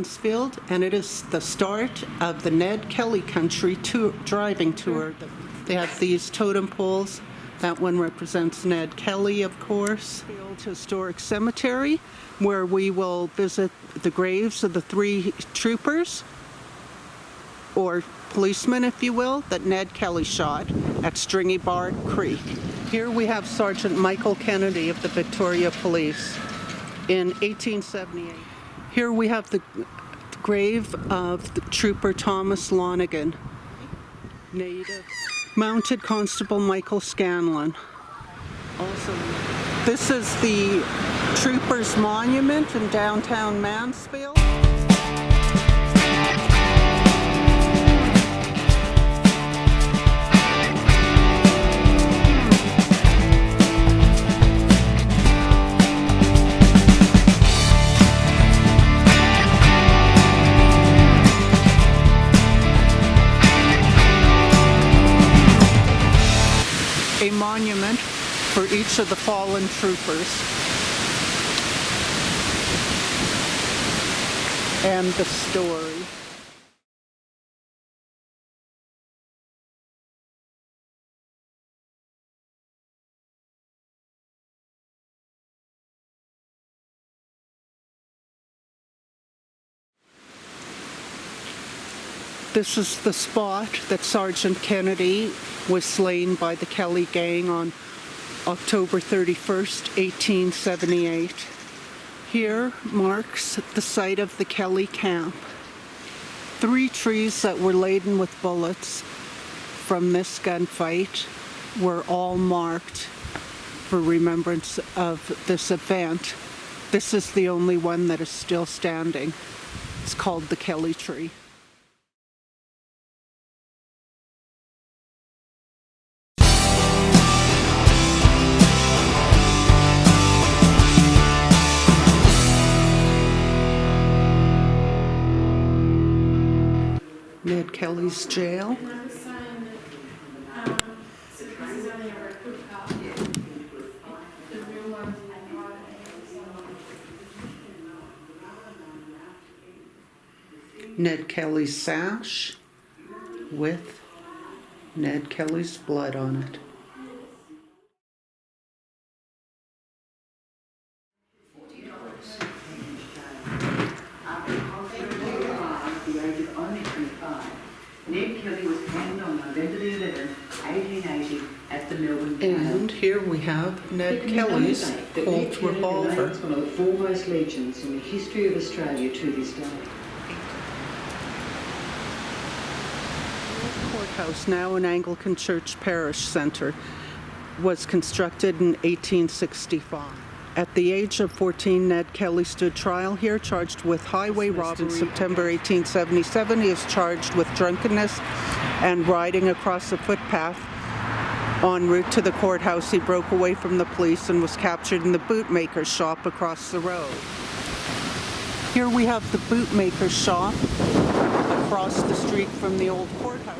Mansfield, and it is the start of the Ned Kelly Country driving tour. They have these totem poles. That one represents Ned Kelly, of course. The old historic cemetery, where we will visit the graves of the 3 troopers, or policemen, if you will, that Ned Kelly shot at Stringybark Creek. Here we have Sergeant Michael Kennedy of the Victoria Police in 1878. Here we have the grave of the Trooper Thomas Lonigan, native. Mounted Constable Michael Scanlan. Also, this is the Trooper's Monument in downtown Mansfield. A monument for each of the fallen troopers. And the story. This is the spot that Sergeant Kennedy was slain by the Kelly gang on October 31st, 1878. Here marks the site of the Kelly camp. 3 trees that were laden with bullets from this gunfight were all marked for remembrance of this event. This is the only one that is still standing. It's called the Kelly tree. Ned Kelly's jail. Ned Kelly's sash with Ned Kelly's blood on it. Ned Kelly was hanged on November 11, 1880 at the Melbourne. And here we have Ned Kelly's Colt revolver. One of the foremost legends in the history of Australia to this day. The courthouse, now an Anglican Church parish centre, was constructed in 1865. At the age of 14, Ned Kelly stood trial here, charged with highway robbery. In September 1877, he is charged with drunkenness and riding across a footpath. En route to the courthouse, he broke away from the police and was captured in the bootmaker's shop across the road. Here we have the bootmaker's shop across the street from the old courthouse.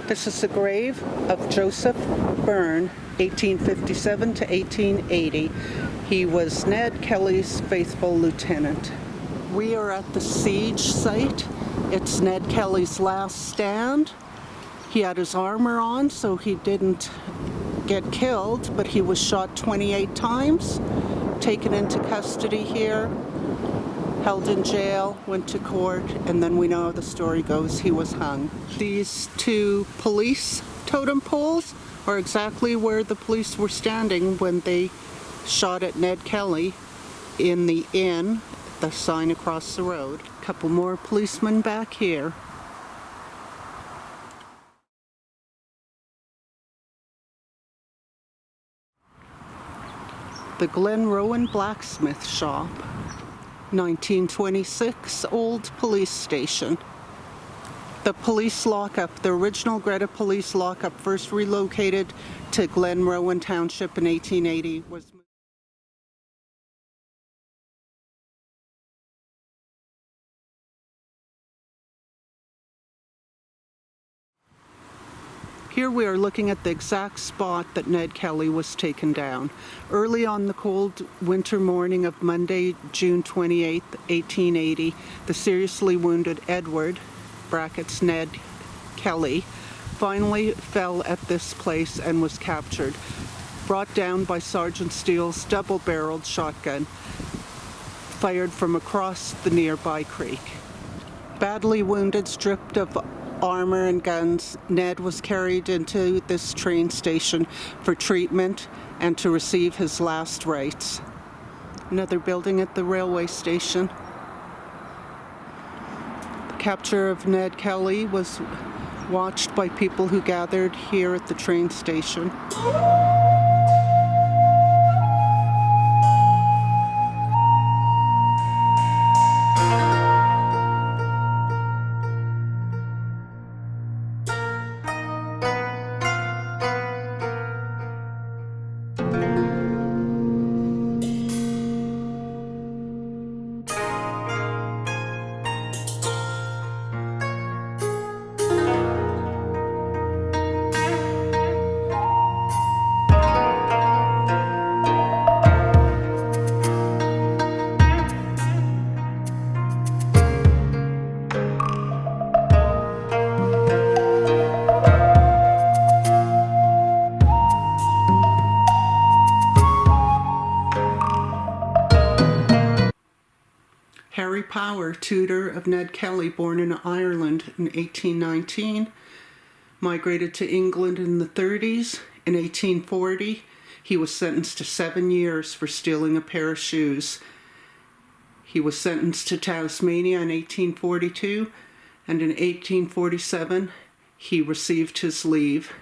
This is the grave of Joseph Byrne, 1857 to 1880. He was Ned Kelly's faithful lieutenant. We are at the siege site. It's Ned Kelly's last stand. He had his armor on, so he didn't get killed, but he was shot 28 times, taken into custody here, held in jail, went to court, and then we know how the story goes, he was hung. These 2 police totem poles are exactly where the police were standing when they shot at Ned Kelly in the inn, the sign across the road. A couple more policemen back here. The Glenrowan blacksmith shop, 1926 old police station. The police lockup, the original Greta police lockup, first relocated to Glenrowan Township in 1880, was Here we are looking at the exact spot that Ned Kelly was taken down. Early on the cold winter morning of Monday, June 28, 1880, the seriously wounded Edward, brackets Ned Kelly, finally fell at this place and was captured, brought down by Sergeant Steele's double-barreled shotgun, fired from across the nearby creek. Badly wounded, stripped of armor and guns, Ned was carried into this train station for treatment and to receive his last rites. Another building at the railway station. The capture of Ned Kelly was watched by people who gathered here at the train station. Harry Power, tutor of Ned Kelly, born in Ireland in 1819, migrated to England in the 30s. In 1840, he was sentenced to 7 years for stealing a pair of shoes. He was sentenced to Tasmania in 1842, and in 1847, he received his leave.